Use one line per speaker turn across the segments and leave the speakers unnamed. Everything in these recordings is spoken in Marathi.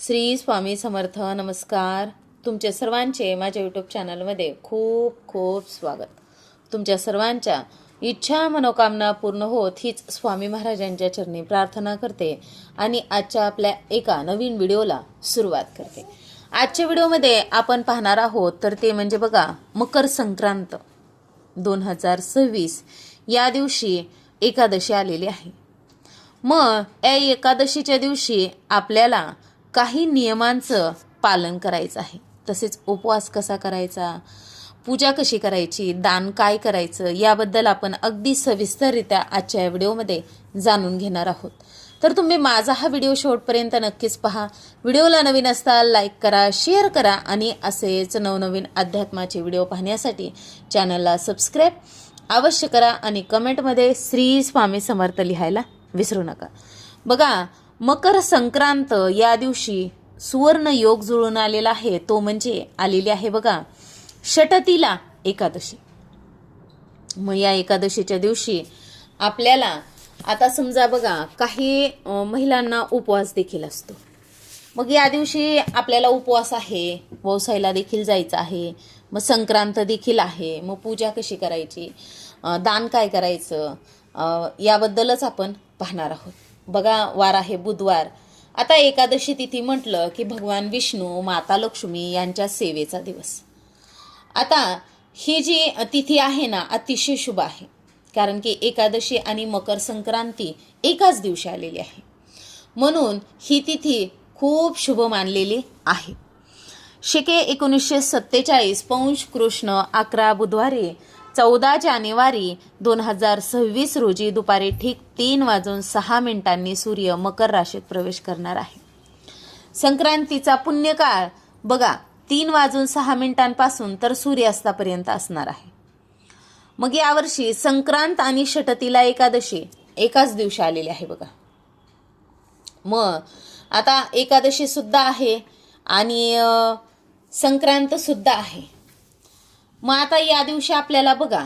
श्री स्वामी समर्थ. नमस्कार. तुमच्या सर्वांचे माझ्या यूट्यूब चॅनलमध्ये खूप खूप स्वागत. तुमच्या सर्वांच्या इच्छा मनोकामना पूर्ण होत हीच स्वामी महाराजांच्या चरणी प्रार्थना करते आणि आजच्या आपल्या एका नवीन व्हिडिओला सुरुवात करते. आजच्या व्हिडिओमध्ये आपण पाहणार आहोत तर ते म्हणजे बघा, मकर संक्रांत 2026 या दिवशी एकादशी आलेली आहे. मग या एकादशीच्या दिवशी आपल्याला काही नियमांचं पालन करायचं आहे. तसेच उपवास कसा करायचा, पूजा कशी करायची, दान काय करायचं याबद्दल आपण अगदी सविस्तररित्या आजच्या या व्हिडिओमध्ये जाणून घेणार आहोत. तर तुम्ही माझा हा व्हिडिओ शेवटपर्यंत नक्कीच पहा. व्हिडिओला नवीन असताल लाईक करा, शेअर करा आणि असेच नवनवीन अध्यात्माचे व्हिडिओ पाहण्यासाठी चॅनलला सबस्क्राईब अवश्य करा आणि कमेंटमध्ये श्री स्वामी समर्थ लिहायला विसरू नका. बघा, मकर संक्रांत या दिवशी सुवर्ण योग जुळून आलेला आहे. तो म्हणजे आलेली आहे बघा षटतिला एकादशी. मग या एकादशीच्या दिवशी आपल्याला आता समजा बघा काही महिलांना उपवास देखील असतो. मग या दिवशी आपल्याला उपवास आहे, व्यवसायाला देखील जायचं आहे, मग संक्रांत देखील आहे. मग पूजा कशी करायची, दान काय करायचं याबद्दलच आपण पाहणार आहोत. बघा, वार आहे बुधवार. आता एकादशी तिथी म्हटलं की भगवान विष्णू, माता लक्ष्मी यांच्या सेवेचा दिवस. आता ही जी तिथी आहे ना अतिशय शुभ आहे, कारण की एकादशी आणि मकर संक्रांती एकाच दिवशी आलेली आहे, म्हणून ही तिथी खूप शुभ मानलेली आहे. शके 1947 पौष कृष्ण 11 बुधवारी 14 जानेवारी 2026 रोजी दुपारी ठीक 3:06 सूर्य मकर राशीत प्रवेश करणार आहे. संक्रांतीचा पुण्यकाळ बघा 3:06 तर सूर्यास्तापर्यंत असणार आहे. मग यावर्षी संक्रांत आणि षटतिला एकादशी एकाच दिवशी आलेली आहे बघा. मग आता एकादशी सुद्धा आहे आणि संक्रांत सुद्धा आहे. मग आता या दिवशी आपल्याला बघा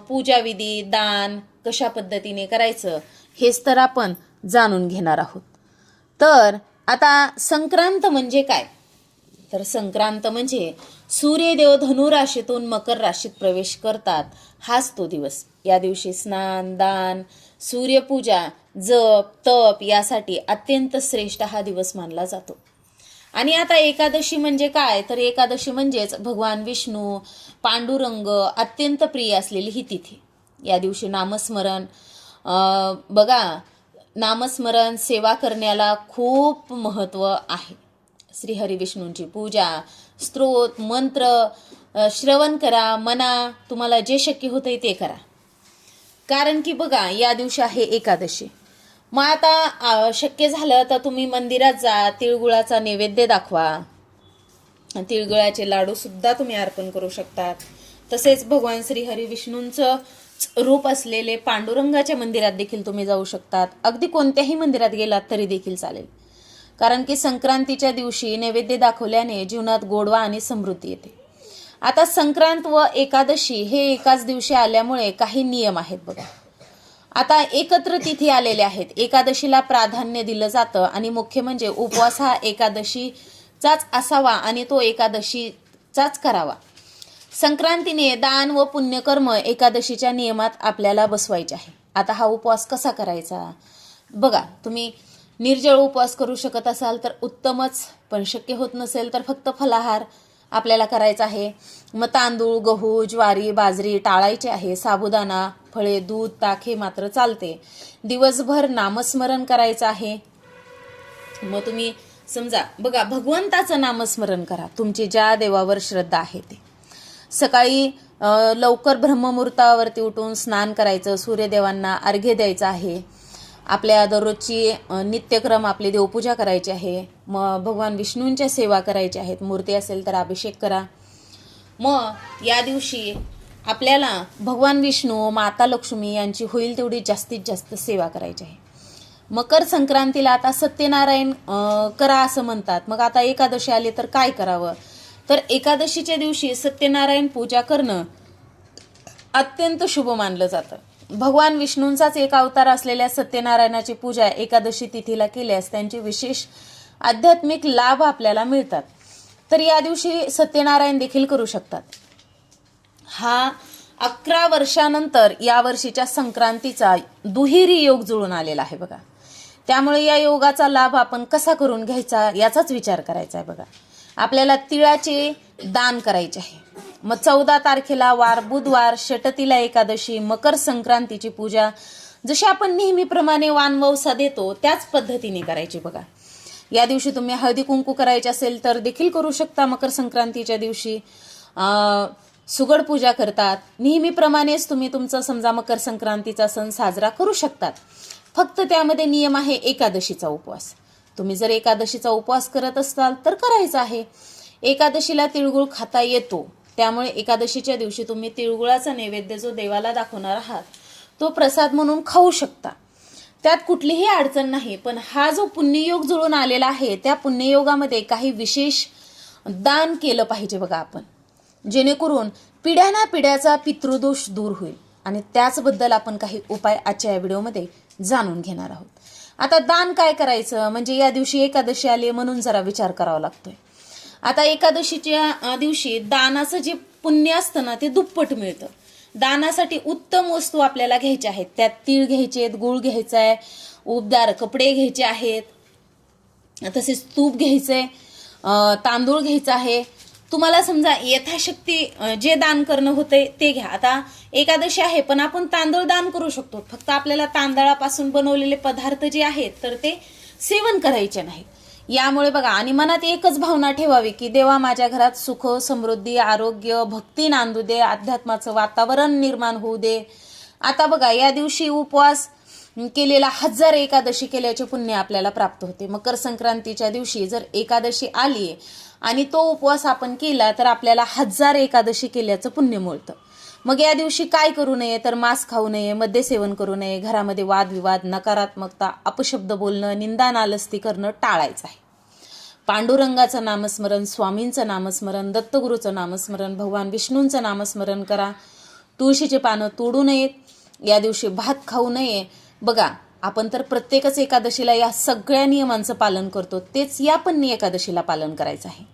पूजाविधी, दान कशा पद्धतीने करायचं हेच तर आपण जाणून घेणार आहोत. तर आता संक्रांत म्हणजे काय, तर संक्रांत म्हणजे सूर्यदेव धनु राशीतून मकर राशीत प्रवेश करतात, हाच तो दिवस. या दिवशी स्नान, दान, सूर्यपूजा, जप, तप यासाठी अत्यंत श्रेष्ठ हा दिवस मानला जातो. आणि आता एकादशी म्हणजे काय, तर एकादशी म्हणजेच भगवान विष्णू, पांडुरंग अत्यंत प्रिय असलेली ही तिथी. या दिवशी नामस्मरण बघा, नामस्मरण सेवा करण्याला खूप महत्त्व आहे. श्रीहरी विष्णूंची पूजा, स्तोत्र, मंत्र श्रवण करा, मना, तुम्हाला जे शक्य होतंय ते करा. कारण की बघा या दिवशी आहे एकादशी. मग आता शक्य झालं तर तुम्ही मंदिरात जा, तिळगुळाचा नैवेद्य दाखवा, तिळगुळाचे लाडू सुद्धा तुम्ही अर्पण करू शकतात. तसेच भगवान श्री हरी विष्णूंचं रूप असलेले पांडुरंगाच्या मंदिरात देखील तुम्ही जाऊ शकतात. अगदी कोणत्याही मंदिरात गेलात तरी देखील चालेल, कारण की संक्रांतीच्या दिवशी नैवेद्य दाखवल्याने जीवनात गोडवा आणि समृद्धी येते. आता संक्रांत व एकादशी हे एकाच दिवशी आल्यामुळे काही नियम आहेत बघा. आता एकत्र तिथी आलेल्या आहेत. एकादशीला प्राधान्य दिलं जातं आणि मुख्य म्हणजे उपवास हा एकादशीचाच असावा आणि तो एकादशीचाच करावा. संक्रांतीने दान व पुण्यकर्म एकादशीच्या नियमात आपल्याला बसवायचे आहे. आता हा उपवास कसा करायचा बघा, तुम्ही निर्जळ उपवास करू शकत असाल तर उत्तमच, पण शक्य होत नसेल तर फक्त फलाहार आपल्याला करायचा आहे. मग तांदूळ, गहू, ज्वारी, बाजरी टाळायचे आहे. साबुदाणा, फळे, दूध, ताक हे मात्र चालते. दिवसभर नामस्मरण करायचं आहे. मग तुम्ही समजा बघा भगवंताचं नामस्मरण करा, तुमची ज्या देवावर श्रद्धा आहे ते. सकाळी लवकर ब्रह्ममुहूर्तावरती उठून स्नान करायचं, सूर्यदेवांना अर्घ्य द्यायचं आहे. आपल्या दररोजची नित्यक्रम आपली देवपूजा करायची आहे. मग भगवान विष्णूंच्या सेवा करायच्या आहेत. मूर्ती असेल तर अभिषेक करा. मग या दिवशी आपल्याला भगवान विष्णू, माता लक्ष्मी यांची होईल तेवढी जास्तीत जास्त सेवा करायची आहे. मकर संक्रांतीला आता सत्यनारायण करा असं म्हणतात. मग आता एकादशी आली तर काय करावं, तर एकादशीच्या दिवशी सत्यनारायण पूजा करणं अत्यंत शुभ मानलं जातं. भगवान विष्णूंचाच एक अवतार असलेल्या सत्यनारायणाची पूजा एकादशी तिथीला केल्यास त्यांची विशेष आध्यात्मिक लाभ आपल्याला मिळतात. तर या दिवशी सत्यनारायण देखील करू शकतात. हा 11 वर्षानंतर या वर्षीच्या संक्रांतीचा दुहेरी योग जुळून आलेला आहे बघा. त्यामुळे या योगाचा लाभ आपण कसा करून घ्यायचा याचाच विचार करायचा आहे बघा. आपल्याला तिळाचे दान करायचे आहे. मग 14 तारखेला वार बुधवार, षटतिला एकादशी, मकर संक्रांतीची पूजा जशी आपण नेहमीप्रमाणे वानवसा देतो त्याच पद्धतीने करायची बघा. या दिवशी तुम्ही हळदी कुंकू करायचे असेल तर देखील करू शकता. मकर संक्रांतीच्या दिवशी सुगड पूजा करतात. नेहमीप्रमाणेच तुम्ही तुमचा समजा मकर संक्रांतीचा सण साजरा करू शकतात. फक्त त्यामध्ये नियम आहे एकादशीचा उपवास. तुम्ही जर एकादशीचा उपवास करत असाल तर करायचा आहे. एकादशीला तिळगुळ खाता येतो, त्यामुळे एकादशीच्या दिवशी तुम्ही तिळगुळाचा नैवेद्य जो देवाला दाखवणार आहात तो प्रसाद म्हणून खाऊ शकता. त्यात कुठलीही अडचण नाही. पण हा जो पुण्ययोग जुळून आलेला आहे त्या पुण्ययोगामध्ये काही विशेष दान केलं पाहिजे बघा आपण, जेणेकरून पिढ्यानापिढ्याचा पितृदोष दूर होईल. आणि त्याचबद्दल आपण काही उपाय आजच्या या व्हिडिओमध्ये जाणून घेणार आहोत. आता दान काय करायचं, म्हणजे या दिवशी एकादशी आली म्हणून जरा विचार करावा लागतोय. आता एकादशीच्या दिवशी दानाचं जे पुण्य असतं ना ते दुप्पट मिळतं. दानासाठी उत्तम वस्तू आपल्याला घ्यायच्या आहेत. त्यात तीळ घ्यायचे आहेत, गूळ घ्यायचा आहे, उबदार कपडे घ्यायचे आहेत, तसेच तूप घ्यायचंय, तांदूळ घ्यायचा आहे. तुम्हाला समजा यथाशक्ती जे दान करणं होतंय ते घ्या. आता एकादशी आहे पण आपण तांदूळ दान करू शकतो. फक्त आपल्याला तांदळापासून बनवलेले पदार्थ जे आहेत तर ते सेवन करायचे नाहीत. यामुळे बघा, आणि मनात एकच भावना ठेवावी की देवा माझ्या घरात सुख समृद्धी आरोग्य भक्ती नांदू दे, अध्यात्माचं वातावरण निर्माण होऊ दे. आता बघा, या दिवशी उपवास केलेला 1000 एकादशी केल्याचे पुण्य आपल्याला प्राप्त होते. मकर संक्रांतीच्या दिवशी जर एकादशी आली आणि तो उपवास आपण केला तर आपल्याला 1000 एकादशी केल्याचं पुण्य मिळतं. मग या दिवशी काय करू नये तर मांस खाऊ नये, मद्य सेवन करू नये, घरामध्ये वादविवाद नकारात्मकता अपशब्द बोलणं निंदा नालस्ती करणं टाळायचं आहे. पांडुरंगाचं नामस्मरण, स्वामींचं नामस्मरण, दत्तगुरूचं नामस्मरण, भगवान विष्णूंचं नामस्मरण करा. तुळशीचे पानं तोडू नयेत. या दिवशी भात खाऊ नये. बघा, आपण तर प्रत्येकच एकादशीला या सगळ्या नियमांचं पालन करतो, तेच या पण एकादशीला पालन करायचं आहे.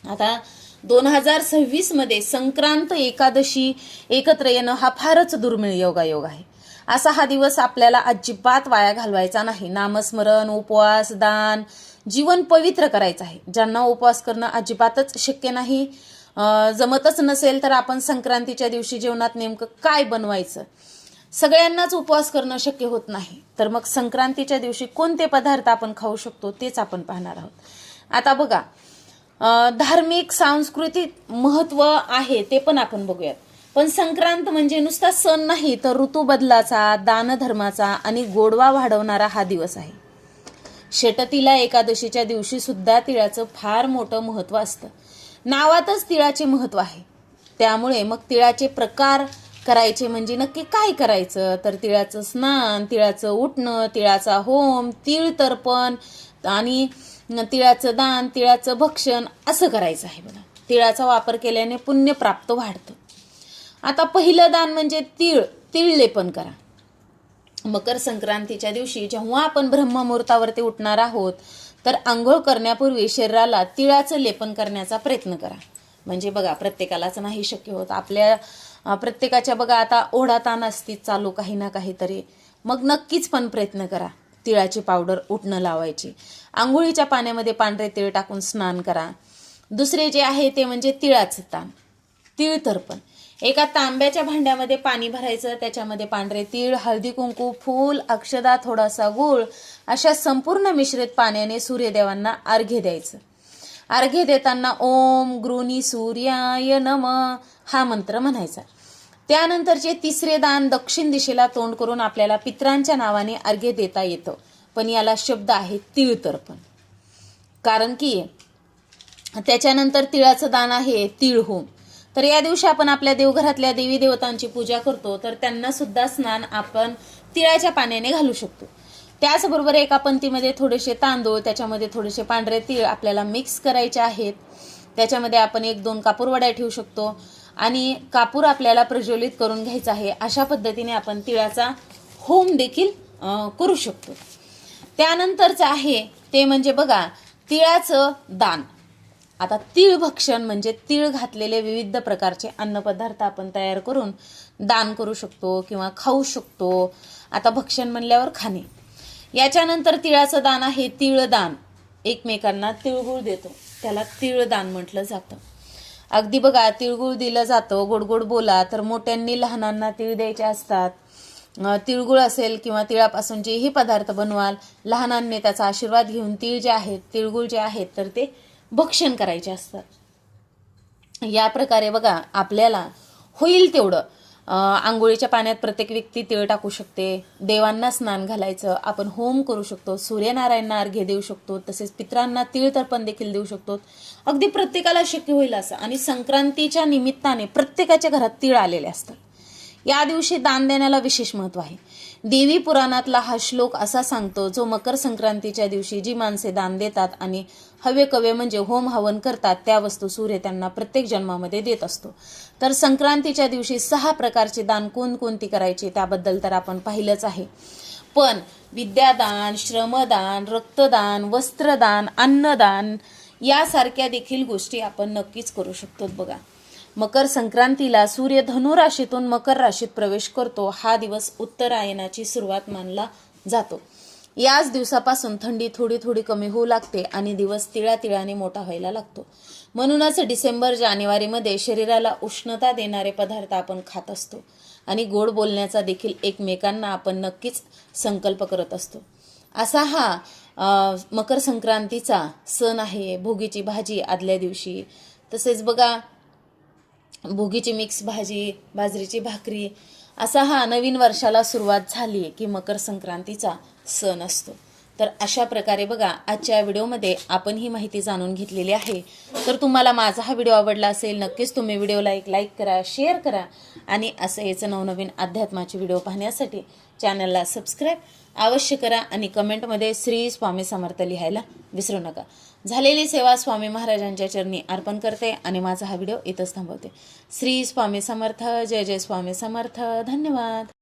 आता 2026 मध्ये संक्रांत एकादशी एकत्र येणं हा फारच दुर्मिळ योगायोग आहे. असा हा दिवस आपल्याला अजिबात वाया घालवायचा नाही. नामस्मरण, उपवास, दान, जीवन पवित्र करायचं आहे. ज्यांना उपवास करणं अजिबातच शक्य नाही, जमतच नसेल तर आपण संक्रांतीच्या दिवशी जेवणात नेमकं काय बनवायचं, सगळ्यांनाच उपवास करणं शक्य होत नाही, तर मग संक्रांतीच्या दिवशी कोणते पदार्थ आपण खाऊ शकतो तेच आपण पाहणार आहोत. आता बघा, धार्मिक सांस्कृतिक महत्व आहे ते पण आपण बघूयात. पण संक्रांत म्हणजे नुसता सण नाही तर ऋतू बदलाचा, दानधर्माचा आणि गोडवा वाढवणारा हा दिवस आहे. षटतिला एकादशीच्या दिवशी सुद्धा तिळाचं फार मोठं महत्व असतं. नावातच तिळाचे महत्व आहे. त्यामुळे मग तिळाचे प्रकार करायचे म्हणजे नक्की काय करायचं, तर तिळाचं स्नान, तिळाचं उठणं, तिळाचा होम, तीळ तर्पण आणि तिळाचं दान, तिळाचं भक्षण असं करायचं आहे बघा. तिळाचा वापर केल्याने पुण्य प्राप्त वाढतं. आता पहिलं दान म्हणजे तीळ लेपन करा. मकर संक्रांतीच्या दिवशी जेव्हा आपण ब्रह्ममुहूर्तावरती उठणार आहोत तर आंघोळ करण्यापूर्वी शरीराला तिळाचं लेपन करण्याचा प्रयत्न करा. म्हणजे बघा, प्रत्येकालाच नाही शक्य होत. आपल्या प्रत्येकाच्या बघा आता ओढाताण असती चालू काही ना काहीतरी, मग नक्कीच पण प्रयत्न करा तिळाची पावडर उठणं लावायची. आंघोळीच्या पाण्यामध्ये पांढरे तीळ टाकून स्नान करा. दुसरे जे आहे ते म्हणजे तिळाचं ताण, तीळ तर्पण. एका तांब्याच्या भांड्यामध्ये पाणी भरायचं, त्याच्यामध्ये पांढरे तीळ, हळदी कुंकू, फूल, अक्षदा, थोडासा गूळ अशा संपूर्ण मिश्रित पाण्याने सूर्यदेवांना अर्घ्य द्यायचं. अर्घ्य देताना ओम गृणी सूर्याय नम हा मंत्र म्हणायचा. त्यानंतरचे तिसरे दान दक्षिण दिशेला तोंड करून आपल्याला पितरांच्या नावाने अर्घ्य देता येतं, पण याला शब्द आहे तीळ तर्पण. कारण की त्याच्यानंतर तिळाचं दान आहे तीळ होम. तर या दिवशी आपण आपल्या देवघरातल्या देवी देवतांची पूजा करतो, तर त्यांना सुद्धा स्नान आपण तिळाच्या पाण्याने घालू शकतो. त्याचबरोबर एका पंक्तीमध्ये थोडेसे तांदूळ, त्याच्यामध्ये थोडेसे पांढरे तीळ आपल्याला मिक्स करायचे आहेत. त्याच्यामध्ये आपण 1-2 कापूरवड्या ठेवू शकतो आणि कापूर आपल्याला प्रज्वलित करून घ्यायचा आहे. अशा पद्धतीने आपण तिळाचा होम देखील करू शकतो. त्यानंतरचं आहे ते म्हणजे बघा तिळाचं दान. आता तीळ भक्षण म्हणजे तीळ घातलेले विविध प्रकारचे अन्नपदार्थ आपण तयार करून दान करू शकतो किंवा खाऊ शकतो. आता भक्षण म्हणल्यावर खाणे. याच्यानंतर तिळाचं दान आहे तिळदान. एकमेकांना तिळगुळ देतो, त्याला तिळदान म्हटलं जातं. अगदी बघा तिळगुळ दिलं जातं. गोड गोड बोला तर मोठ्यांनी लहानांना तीळ द्यायचे असतात. तिळगुळ असेल किंवा तिळापासून जेही पदार्थ बनवाल लहानांनी त्याचा आशीर्वाद घेऊन तीळ जे आहेत तिळगुळ जे आहेत तर ते भक्षण करायचे असतात. या प्रकारे बघा आपल्याला होईल तेवढं आंघोळीच्या पाण्यात प्रत्येक व्यक्ती तीळ टाकू शकते. देवांना स्नान घालायचं, आपण होम करू शकतो, सूर्यनारायणना अर्घ्य देऊ शकतो, तसेच पितरांना तीळ तर्पण देखील देऊ शकतो. अगदी प्रत्येकाला शक्य होईल असं. आणि संक्रांतीच्या निमित्ताने प्रत्येकाच्या घरात तीळ आलेले असतात. या दिवशी दान देण्याला विशेष महत्त्व आहे. देवी पुराणातला हा श्लोक असा सांगतो, जो मकर संक्रांतीच्या दिवशी जी माणसे दान देतात आणि हवे कवे म्हणजे होम हवन करतात त्या वस्तू सूर्य त्यांना प्रत्येक जन्मामध्ये देत असतो. तर संक्रांतीच्या दिवशी 6 प्रकारचे दान कोणकोणती करायची त्याबद्दल तर आपण पाहिलंच आहे. पण विद्यादान, श्रमदान, रक्तदान, वस्त्रदान, अन्नदान यासारख्या देखील गोष्टी आपण नक्कीच करू शकतो. बघा मकर संक्रांतीला सूर्य धनु राशीतून मकर राशीत प्रवेश करतो. हा दिवस उत्तरायणाची सुरुवात मानला जातो. याच दिवसापासून थंडी थोडी थोडी कमी होऊ लागते आणि दिवस तिळातिळाने मोठा व्हायला लागतो. म्हणूनच डिसेंबर जानेवारीमध्ये शरीराला उष्णता देणारे पदार्थ आपण खात असतो आणि गोड बोलण्याचा देखील एकमेकांना आपण नक्कीच संकल्प करत असतो. असा हा मकर संक्रांतीचा सण आहे. भोगीची भाजी आदल्या दिवशी, तसेच बघा भोगीची मिक्स भाजी, बाजरीची भाकरी, असा हा नवीन वर्षाला सुरुवात झाली की मकर संक्रांतीचा सण असतो. तर अशा प्रकारे बघा आजच्या व्हिडिओमध्ये आपण ही माहिती जाणून घेतलेली आहे. तर तुम्हाला माझा हा व्हिडिओ आवडला असेल नक्कीच तुम्ही व्हिडिओला एक लाईक करा, शेअर करा आणि असं याचं नवनवीन अध्यात्माचे व्हिडिओ पाहण्यासाठी चॅनलला सबस्क्राईब अवश्य करा आणि कमेंटमध्ये श्री स्वामी समर्थ लिहायला विसरू नका. झालेली सेवा स्वामी महाराजांच्या चरणी अर्पण करते आणि माझा हा व्हिडिओ इथंच थांबवते. श्री स्वामी समर्थ. जय जय स्वामी समर्थ. धन्यवाद.